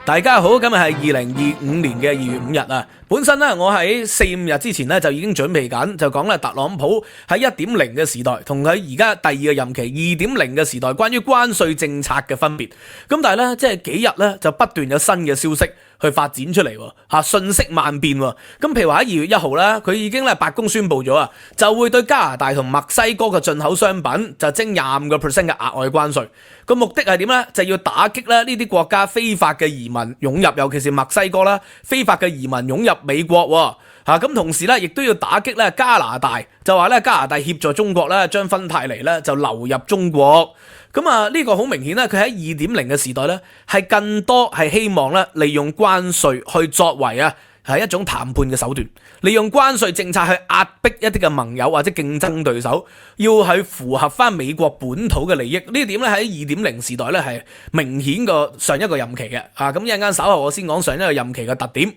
大家好，今日係2025年嘅2月5日啊。本身咧，我喺4-5日之前咧就已經準備緊，就講咧特朗普喺1.0嘅時代同佢而家第二個任期2.0嘅時代關於關稅政策嘅分別。咁但係咧，即係幾日咧就不斷有新嘅消息去發展出嚟喎，瞬息萬變喎。咁譬如話喺2月1號啦，佢已經咧白宮宣布咗啊，就會對加拿大同墨西哥嘅進口商品就徵25%嘅額外關稅。個目的係點咧？就要打擊咧呢啲國家非法嘅移民湧入，尤其是墨西哥啦，非法嘅移民湧入美國喎。咁同時咧，亦都要打擊咧加拿大，就話咧加拿大協助中國咧將芬太尼咧就流入中國。咁呢個好明顯咧，佢喺2.0嘅時代咧係更多係希望咧利用關稅去作為係一種談判嘅手段，利用關稅政策去壓迫一啲嘅盟友或者競爭對手，要去符合翻美國本土嘅利益。呢點咧喺2.0時代咧係明顯過上一個任期嘅。咁一陣間稍後我先講上一個任期嘅特點。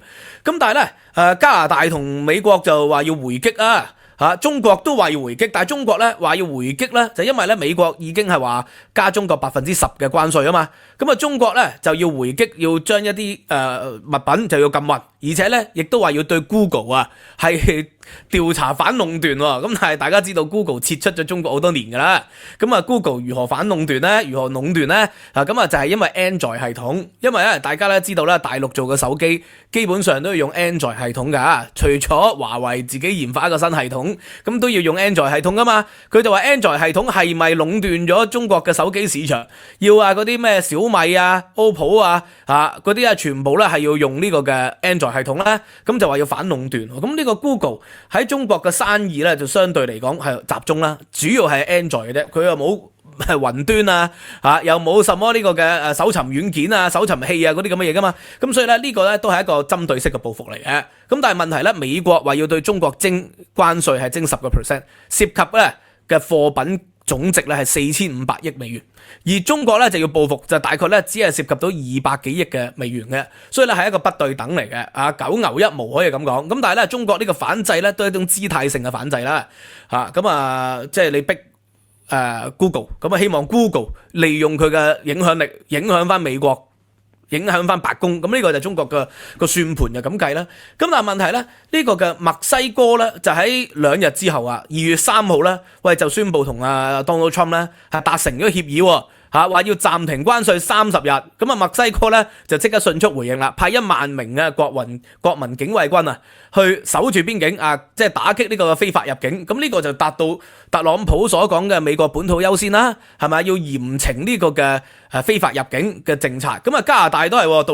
咁但係咧加拿大同美國就話要回擊中國都話要回擊，但係中國咧話要回擊咧，就因為咧美國已經係話加中國10%嘅關稅啊嘛，咁中國咧就要回擊，要將一啲物品就要禁運，而且咧亦都話要對 Google 係調查反壟斷喎。咁但係大家知道 Google 撤出咗中國好多年㗎啦，咁Google 如何反壟斷咧？如何壟斷咧？咁就係因為 Android 系統，因為咧大家咧知道咧大陸做嘅手機基本上都要用 Android 系統㗎，除咗華為自己研發一個新系統。咁都要用 Android 系統噶嘛？佢就話 Android 系統係咪壟斷咗中國嘅手機市場？要嗰啲咩小米OPPO 嗰啲全部咧係要用呢個嘅 Android 系統咧？咁就話要反壟斷。咁呢個 Google 喺中國嘅生意咧就相對嚟講係集中啦，主要係 Android 嘅啫，佢又冇雲端又冇什麼呢個嘅搜尋軟件搜尋器嗰啲咁嘅嘢噶嘛，咁所以咧呢個咧都係一個針對式嘅報復嚟嘅。咁但係問題咧，美國話要對中國徵關稅係徵10%，涉及咧嘅貨品總值咧係4500億美元，而中國咧就要報復就大概咧只係涉及到200幾億嘅美元嘅，所以咧係一個不對等嚟嘅九牛一毛可以咁講。咁但係咧中國呢個反制咧都係一種姿態性嘅反制啦，即係你逼Google， 咁希望 Google 利用佢嘅影響力影響翻美國，影響翻白宮，咁呢個就係中國嘅個算盤就咁計啦。咁但係問題咧，呢個嘅墨西哥咧就喺2日之後2月3號咧，就宣布同Donald Trump 咧係達成咗協議喎。話要暫停關稅30日，咁墨西哥咧就即刻迅速回應啦，派1萬名嘅國民警衛軍去守住邊境即係打擊呢個非法入境。咁呢個就達到特朗普所講嘅美國本土優先啦，係咪要嚴懲呢個嘅非法入境嘅政策？咁加拿大都係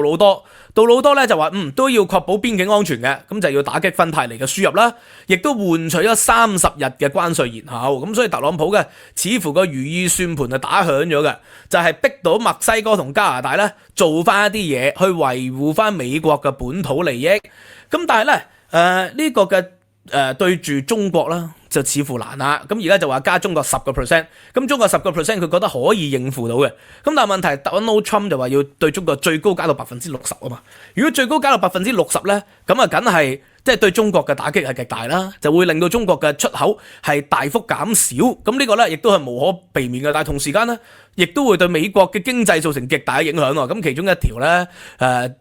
杜魯多咧就話都要確保邊境安全嘅，咁就要打擊芬太尼嘅輸入啦，亦都換取咗30日嘅關稅延後。咁所以特朗普嘅似乎個如意算盤就打響咗嘅，就係逼到墨西哥同加拿大咧做翻一啲嘢去維護翻美國嘅本土利益。咁但係咧呢個嘅對住中國啦就似乎難啦。咁而家就話加中國10%，咁中國10%佢覺得可以應付到嘅。咁但係問題 Donald Trump 就話要對中國最高加到60%啊嘛。如果最高加到60%咧，咁梗係即係對中國嘅打擊係極大啦，就會令到中國嘅出口係大幅減少。咁呢個咧亦都係無可避免嘅。但係同時間咧，亦都會對美國嘅經濟造成極大嘅影響。咁其中一條咧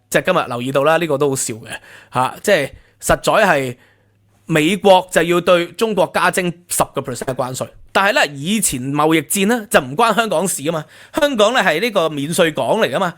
即係今日留意到啦，呢個都好笑嘅即係實在係美國就要對中國加徵10%嘅關稅，但係咧以前貿易戰咧就唔關香港事啊嘛，香港咧係呢個免稅港嚟噶嘛，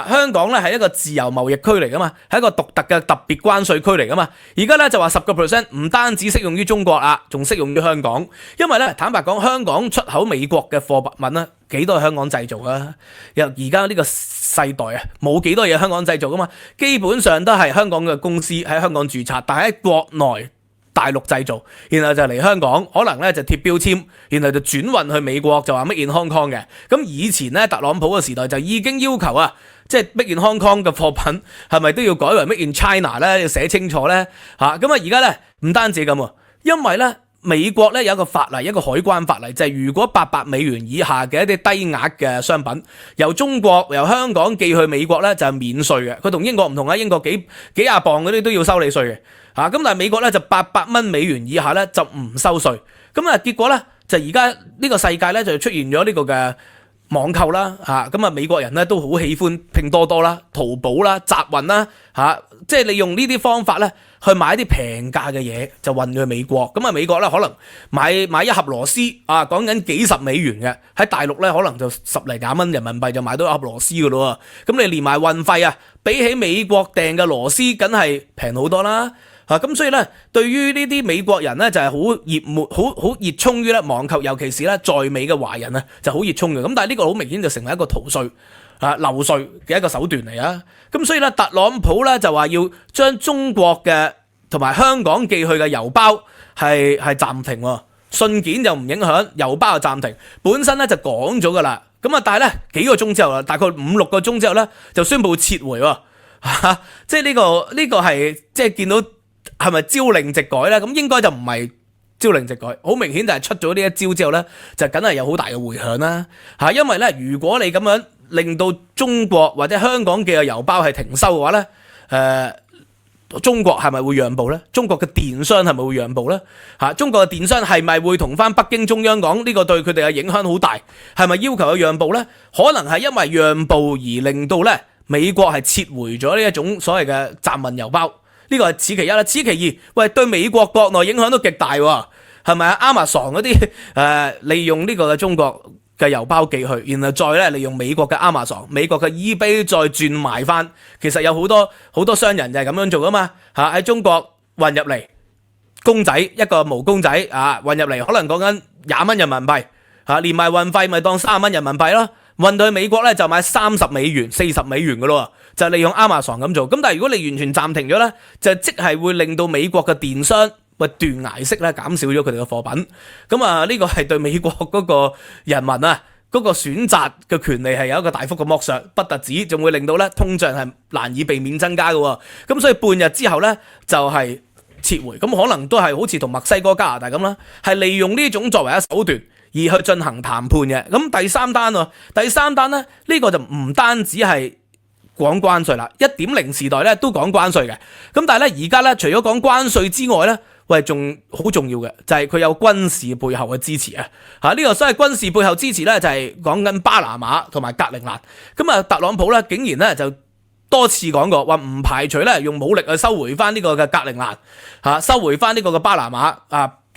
香港咧係一個自由貿易區嚟噶嘛，係一個獨特嘅特別關稅區嚟噶嘛。而家咧就話10%唔單止適用於中國仲適用於香港，因為咧坦白講，香港出口美國嘅貨物咧幾多係香港製造啊？而家呢個世代冇幾多嘢香港製造噶嘛，基本上都係香港嘅公司喺香港註冊，但係喺國內大陸製造，然後就嚟香港，可能咧就貼標籤，然後就轉運去美國，就話 Made in Hong Kong 嘅。咁以前咧特朗普嘅時代就已經要求即係 Made in Hong Kong 嘅貨品係咪都要改為 Made in China 咧？要寫清楚咧咁而家咧唔單止咁因為咧美國咧有一個法例，一個海關法例，就係如果800美元以下嘅一啲低額嘅商品由香港寄去美國咧就係免稅嘅。佢同英國唔同英國幾廿磅嗰啲都要收你稅嘅咁但係美國咧就800蚊美元以下咧就唔收稅。咁結果咧就而家呢個世界咧就出現咗呢個嘅網購啦，咁啊美國人咧都好喜歡拼多多啦、淘寶啦、集運啦，即係利用呢啲方法咧去買一啲平價嘅嘢就運去美國。咁啊美國咧可能買一盒螺絲講緊幾十美元嘅，喺大陸咧可能就10零20蚊人民幣就買到一盒螺絲噶咯。咁你連埋運費比起美國訂嘅螺絲梗係平好多啦。咁所以咧，對於呢啲美國人咧就係好熱衷於咧網購，尤其是咧在美嘅華人就好熱衷嘅。咁但係呢個好明顯就成為一個逃稅漏稅嘅一個手段嚟啊。咁所以咧，特朗普咧就話要將中國嘅同埋香港寄去嘅郵包係暫停，信件就唔影響，郵包就暫停。本身咧就講咗噶啦，咁但係咧幾個鐘之後啦，大概5-6個鐘之後咧就宣布撤回喎。即係呢個係即係見到。係咪朝令夕改咧？咁應該就唔係朝令夕改，好明顯就係出咗呢一招之後咧，就梗係有好大嘅迴響啦。因為咧，如果你咁樣令到中國或者香港嘅郵包係停收嘅話咧，中國係咪會讓步咧？中國嘅電商係咪會讓步咧？中國嘅電商係咪會同翻北京中央講呢個對佢哋嘅影響好大？係咪要求佢讓步咧？可能係因為讓步而令到咧美國係撤回咗呢一種所謂嘅暫運郵包。呢個係此其一啦，此其二，喂，對美國國內影響都極大喎，係咪啊？Amazon 嗰啲利用呢個嘅中國嘅郵包寄去，然後再咧利用美國嘅 Amazon、美國嘅 eBay 再轉賣翻，其實有好多商人就係咁樣做噶嘛，喺中國運入嚟公仔一個毛公仔運入嚟，可能講緊20蚊人民幣連埋運費咪當30蚊人民幣咯。運到去美國咧就買30美元、40美元噶咯，就利用 Amazon 咁做。咁但係如果你完全暫停咗咧，就即係會令到美國嘅電商斷崖式咧減少咗佢哋嘅貨品。咁呢個係對美國嗰個人民嗰個選擇嘅權利係有一個大幅嘅剝削，不特止仲會令到咧通脹係難以避免增加嘅。咁所以半日之後咧就係撤回，咁可能都係好似同墨西哥、加拿大咁啦，係利用呢種作為一手段而去進行談判嘅。咁第三單咧，呢個就唔單止係講關稅啦，1.0時代咧都講關稅嘅。咁但係咧而家咧除咗講關稅之外咧，喂，仲好重要嘅就係佢有軍事背後嘅支持啊！呢個所謂軍事背後支持咧就係講緊巴拿馬同埋格陵蘭。咁特朗普咧竟然咧就多次講過話唔排除咧用武力去收回翻呢個嘅格陵蘭，收回翻呢個嘅巴拿馬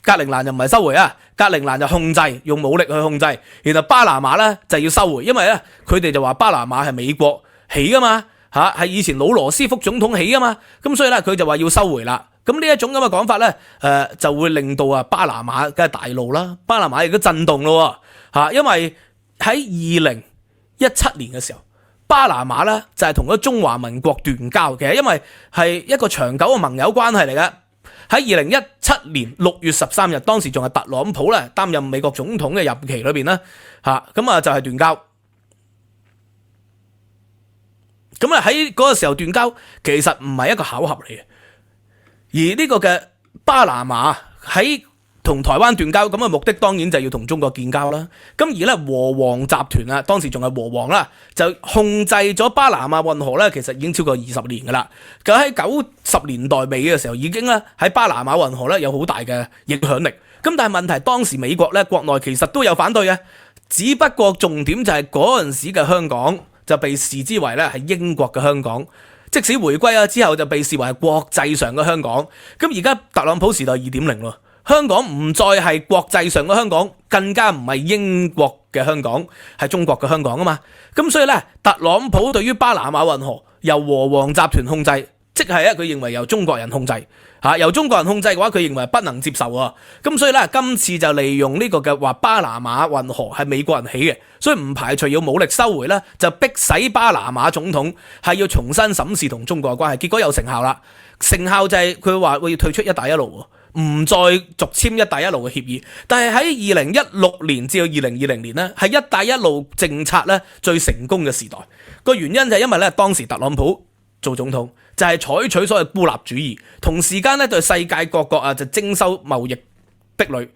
格陵蘭就唔係收回格陵蘭就控制，用武力去控制，然後巴拿馬咧就要收回，因為咧佢哋就話巴拿馬係美國起噶嘛，係以前老羅斯福總統起噶嘛，咁所以咧佢就話要收回啦。咁呢一種咁嘅講法咧，就會令到巴拿馬嘅大怒啦，巴拿馬亦都震動咯，因為喺2017年嘅時候，巴拿馬咧就係同咗中華民國斷交嘅，因為係一個長久嘅盟友關係嚟嘅。喺2017年6月13日，當時仲係特朗普咧擔任美國總統嘅任期裏邊咧，咁就係斷交。咁喺嗰個時候斷交，其實唔係一個巧合嚟嘅。而呢個嘅巴拿馬喺同台灣斷交咁嘅目的，當然就要同中國建交啦。咁而咧和黃集團當時仲係和黃啦，就控制咗巴拿馬運河咧，其實已經超過20年噶啦。咁喺90年代尾嘅時候，已經咧喺巴拿馬運河咧有好大嘅影響力。咁但係問題，當時美國咧國內其實都有反對嘅，只不過重點就係嗰陣時嘅香港就被視之為咧係英國嘅香港。即使回歸之後就被視為係國際上嘅香港。咁而家特朗普時代 2.0 咯，香港唔再係國際上嘅香港，更加唔係英國嘅香港，係中國嘅香港啊嘛。咁所以咧，特朗普對於巴拿馬運河由和黃集團控制，即係佢認為由中國人控制，由中國人控制嘅話，佢認為不能接受啊。咁所以咧，今次就利用呢個嘅話巴拿馬運河係美國人起嘅，所以唔排除要武力收回咧，就逼使巴拿馬總統係要重新審視同中國嘅關係。結果有成效啦，成效就係佢話會要退出一帶一路，唔再續簽一帶一路嘅協議。但係喺2016年至到2020年呢，係一帶一路政策咧最成功嘅時代。個原因就係因為咧當時特朗普做總統就係採取所謂孤立主義，同時間咧對世界各國就徵收貿易壁壘，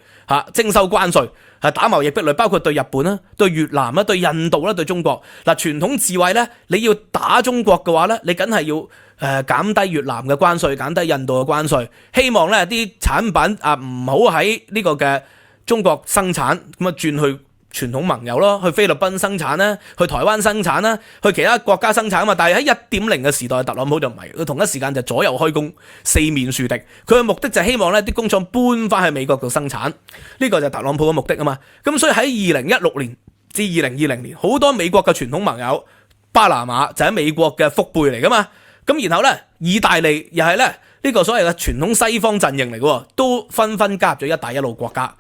徵收關稅，打貿易壁壘，包括對日本啦、對越南啦、對印度啦、對中國。傳統智慧咧，你要打中國嘅話咧，你梗係要減低越南嘅關稅，減低印度嘅關稅，希望咧啲產品唔好喺呢個嘅中國生產，咁轉去傳統盟友咯，去菲律賓生產啦，去台灣生產啦，去其他國家生產啊嘛。但係喺1.0嘅時代，特朗普就唔係，佢同一時間就左右開弓，四面樹敵。佢嘅目的就係希望咧啲工廠搬翻去美國度生產，呢個就係特朗普嘅目的啊嘛。咁所以喺2016年至2020年，好多美國嘅傳統盟友，巴拿馬就喺美國嘅腹背嚟噶嘛。咁然後咧，意大利又係咧呢個所謂嘅傳統西方陣營嚟嘅，都紛紛加入咗一帶一路國家。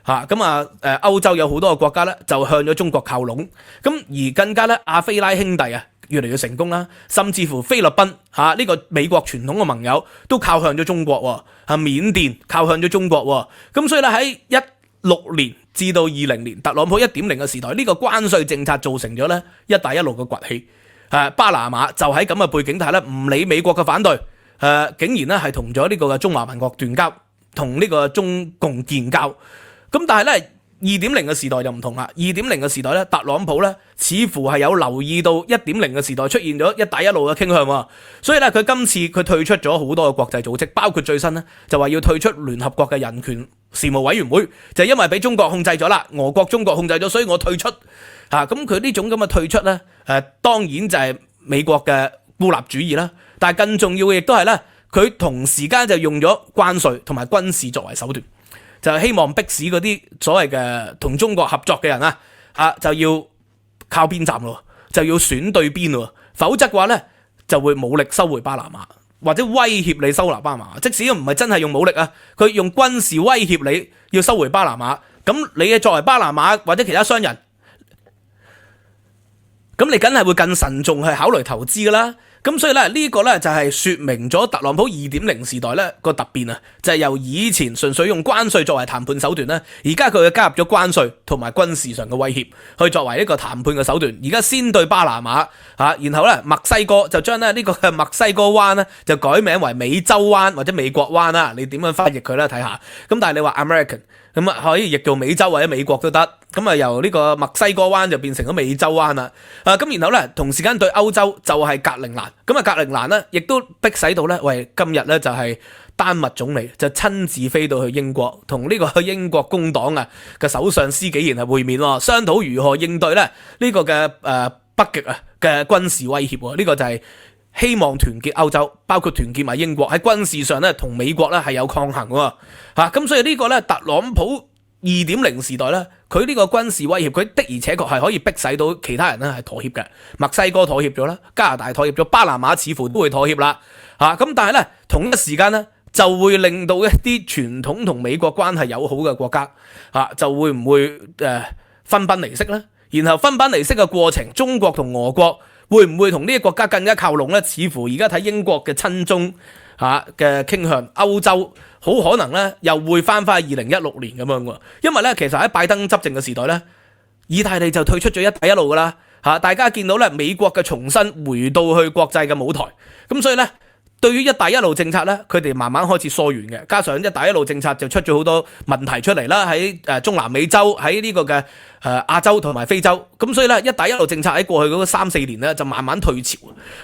歐洲有好多個國家咧就向咗中國靠攏，咁而更加咧亞非拉兄弟啊越嚟越成功啦，甚至乎菲律賓呢個美國傳統嘅盟友都靠向咗中國，緬甸靠向咗中國，咁所以咧喺16年至到20年，特朗普1.0嘅時代，呢個關稅政策造成咗咧一帶一路嘅崛起。巴拿馬就喺咁嘅背景下咧，唔理美國嘅反對，竟然咧係同咗呢個嘅中華民國斷交，同呢個中共建交。咁但係咧2.0嘅時代就唔同啦。2.0嘅時代咧，特朗普咧似乎係有留意到1.0嘅時代出現咗一帶一路嘅傾向，所以咧佢今次佢退出咗好多嘅國際組織，包括最新咧就話要退出聯合國嘅人權事務委員會，就係因為俾中國控制咗啦，俄國中國控制咗，所以我退出。咁佢呢種咁嘅退出咧，當然就係美國嘅孤立主義啦。但係更重要嘅亦都係咧，佢同時間就用咗關稅同埋軍事作為手段。就希望迫使嗰啲所謂嘅同中國合作嘅人就要靠邊站咯，就要選對邊咯，否則嘅話咧就會武力收回巴拿馬，或者威脅你收拿巴拿馬。即使唔係真係用武力佢用軍事威脅你要收回巴拿馬，咁你作為巴拿馬或者其他商人，咁你梗係會更慎重去考慮投資噶啦。咁所以咧呢個咧就係說明咗特朗普2.0時代咧個突變啊，就係由以前純粹用關稅作為談判手段咧，而家佢加入咗關稅同埋軍事上嘅威脅去作為呢個談判嘅手段。而家先對巴拿馬然後咧墨西哥就將咧呢個嘅墨西哥灣咧就改名為美洲灣或者美國灣啦，你點樣翻譯佢咧睇下。咁但係你話 American 咁可以譯做美洲或者美國都得。咁由呢個墨西哥灣就變成咗美洲灣啦。咁然後咧同時間對歐洲就係格陵蘭。咁格陵蘭咧亦都迫使到咧，今日咧就係丹麥總理就親自飛到去英國，同呢個英國工黨嘅首相施紀賢係會面，商討如何應對咧呢個嘅北極嘅軍事威脅。呢個就係希望團結歐洲，包括團結埋英國喺軍事上咧同美國咧係有抗衡喎。咁所以呢個咧特朗普2.0時代咧，佢呢個軍事威脅，佢的而且確係可以迫使到其他人咧係妥協嘅。墨西哥妥協咗啦，加拿大妥協咗，巴拿馬似乎都會妥協啦。咁但係咧同一時間咧就會令到一啲傳統同美國關係友好嘅國家就會唔會分崩離析咧？然後分崩離析嘅過程，中國同俄國會唔會同呢啲國家更加靠攏咧？似乎而家睇英國嘅親中嘅傾向，歐洲好可能咧又會翻去2016年咁樣喎。因為咧其實喺拜登執政嘅時代咧，意大利就退出咗一帶一路噶啦。大家見到咧美國嘅重新回到去國際嘅舞台，咁所以咧對於一帶一路政策咧，佢哋慢慢開始疏遠嘅。加上一帶一路政策就出咗好多問題出嚟啦，喺中南美洲，喺呢個嘅亞洲同埋非洲，咁所以咧一帶一路政策喺過去嗰3-4年咧就慢慢退潮。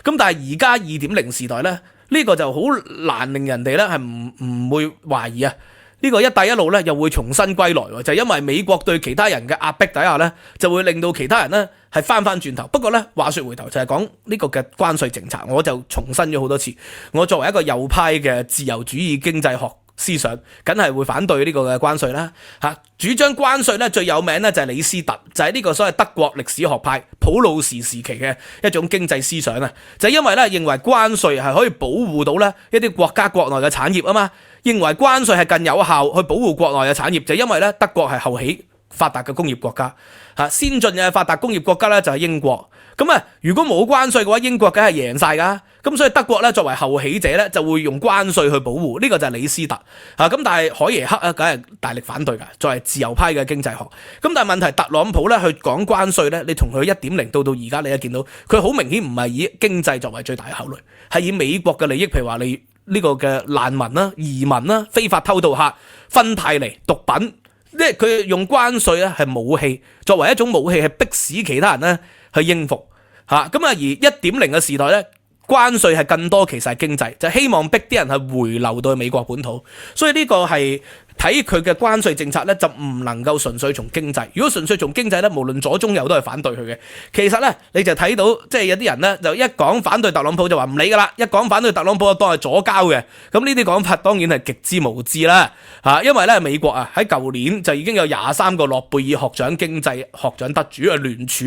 咁但係而家2.0時代咧，呢個就好難令人哋咧係唔會懷疑呢個一帶一路咧又會重新歸來，就係因為美國對其他人嘅壓迫底下咧，就會令到其他人咧係翻轉頭。不過咧話說回頭就係講呢個嘅關稅政策，我就重申咗好多次，我作為一個右派嘅自由主義經濟學思想，梗係會反對呢個嘅關稅啦。主張關稅咧最有名咧就係李斯特，就係呢個所謂德國歷史學派普魯士時期嘅一種經濟思想就係因為咧認為關稅係可以保護到咧一啲國家國內嘅產業啊嘛。認為關稅係更有效去保護國內嘅產業，就因為咧德國係後起發達嘅工業國家，先進嘅發達工業國家咧就係英國。咁如果冇關稅嘅話，英國梗係贏晒噶。咁所以德國咧作為後起者咧就會用關稅去保護，呢個就係李斯特。咁但係海耶克梗係大力反對噶，作為自由派嘅經濟學。咁但係問題特朗普咧去講關稅咧，你從佢1.0到而家，你一見到佢好明顯唔係以經濟作為最大嘅考慮，係以美國嘅利益，譬如話你呢個嘅難民啦、移民啦、非法偷渡客、芬太尼、毒品，即係佢用關稅咧係武器，作為一種武器係迫使其他人咧去應服而1.0嘅時代咧，關稅係更多其實係經濟，就希望逼啲人係回流到美國本土，所以呢個係睇佢嘅關稅政策咧，就唔能夠純粹從經濟。如果純粹從經濟咧，無論左中右都係反對佢嘅。其實咧，你就睇到即係有啲人咧，就一講反對特朗普就話唔理噶啦，一講反對特朗普就當係左膠嘅。咁呢啲講法當然係極之無知啦，因為咧美國啊喺舊年就已經有23個諾貝爾學獎經濟學獎得主聯署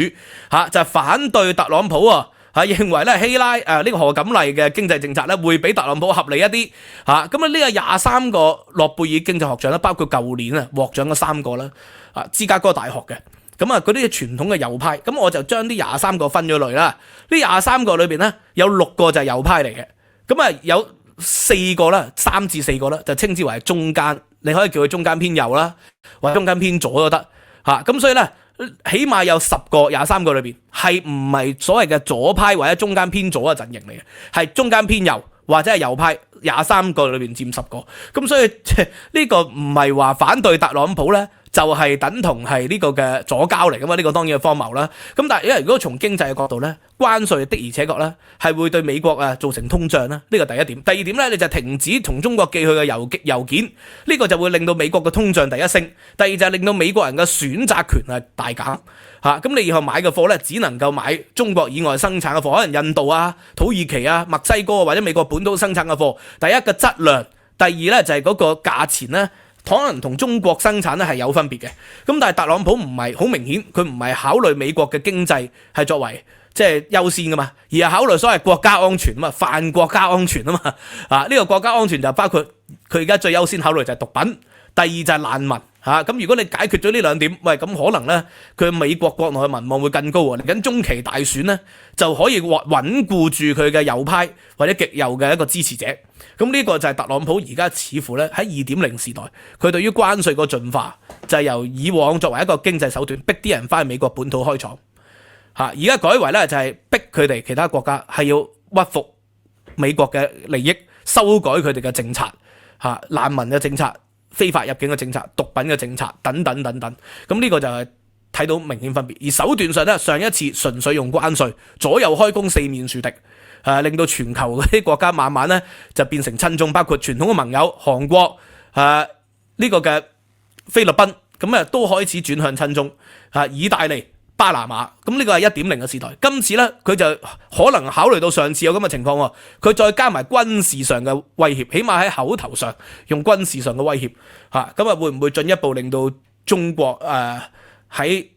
就係反對特朗普啊。認為咧希拉呢個賀錦麗嘅經濟政策咧會比特朗普合理一啲咁呢個23個諾貝爾經濟學獎咧，包括舊年獲獎嘅3個啦，芝加哥大學嘅，咁嗰啲傳統嘅右派，咁我就將啲23個分咗類啦。呢23個裏邊咧有6個就係右派嚟嘅，咁有4個啦，3至4個啦，就稱之為中間，你可以叫佢中間偏右啦，或者中間偏左都得咁所以咧。起碼有10個23個裏邊係唔係所謂嘅左派或者中間偏左嘅陣營嚟嘅，係中間偏右或者係右派23個裏邊佔10個，咁所以呢個唔係話反對特朗普咧，就係等同係呢個嘅左膠嚟噶嘛？呢個當然係荒謬啦。咁但係因為如果從經濟嘅角度咧，關稅的而且確咧係會對美國造成通脹啦，呢個第一點。第二點咧，你就停止從中國寄去嘅郵件，呢個就會令到美國嘅通脹第一升。第二就係令到美國人嘅選擇權係大減咁你以後買嘅貨咧，只能夠買中國以外生產嘅貨，可能印度土耳其墨西哥或者美國本土生產嘅貨。第一個質量，第二咧就係嗰個價錢咧，可能同中國生產咧係有分別嘅。咁但係特朗普唔係好明顯，佢唔係考慮美國嘅經濟係作為即係優先噶嘛，而係考慮所謂國家安全啊嘛，泛國家安全啊嘛。呢個國家安全就包括佢而家最優先考慮就係毒品，第二就係難民。咁如果你解決咗呢兩點，喂，咁可能咧佢美國國內嘅民望會更高喎。嚟緊中期大選咧，就可以穩固住佢嘅右派或者極右嘅一個支持者。咁呢個就係特朗普而家似乎咧喺2.0時代，佢對於關稅個進化就係由以往作為一個經濟手段，逼啲人翻去美國本土開廠，而家改為咧就係逼佢哋其他國家係要屈服美國嘅利益，修改佢哋嘅政策，難民嘅政策。非法入境嘅政策、毒品嘅政策等等等等，咁呢個就係睇到明顯分別。而手段上咧，上一次純粹用關稅，左右開弓四面樹敵，令到全球嗰啲國家慢慢咧就變成親中，包括傳統嘅盟友韓國、呢個嘅菲律賓，咁都開始轉向親中，意大利、巴拿馬，咁呢個係 1.0 嘅時代。今次咧佢就可能考慮到上次有咁嘅情況，佢再加埋軍事上嘅威脅，起碼喺口頭上用軍事上嘅威脅，咁會唔會進一步令到中國喺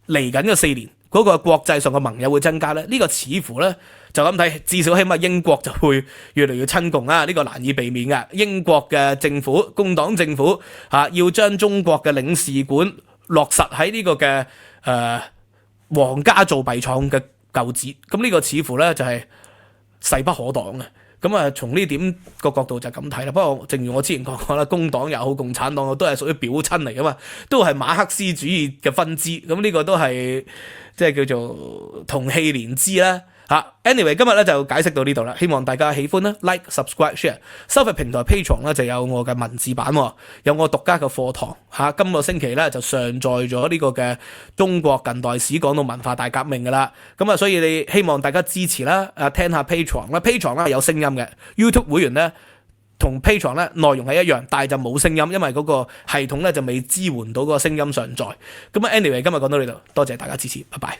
嚟緊嘅4年嗰個國際上嘅盟友會增加咧？呢個似乎咧就咁睇，至少起碼英國就會越嚟越親共呢個難以避免嘅。英國嘅政府工黨政府要將中國嘅領事館落實喺呢個嘅皇家造幣廠嘅舊址，咁呢個似乎咧就係勢不可擋嘅。咁從呢點個角度就咁睇啦。不過正如我之前講過啦，工黨又好，共產黨都係屬於表親嚟噶嘛，都係馬克思主義嘅分支。咁呢個都係即係叫做同氣連枝啦。Anyway 今日咧就解釋到呢度啦，希望大家喜歡啦 ，like、subscribe、share。收費平台 Patreon 咧就有我嘅文字版，有我獨家嘅課堂。今個星期咧就上載咗呢個嘅中國近代史講到文化大革命噶啦。咁所以你希望大家支持啦，聽下 Patreon 啦，Patreon 咧有聲音嘅 YouTube 會員咧同 Patreon 咧內容係一樣，但係就冇聲音，因為嗰個系統咧就未支援到嗰個聲音上載。咁Anyway 今日講到呢度，多謝大家支持，拜拜。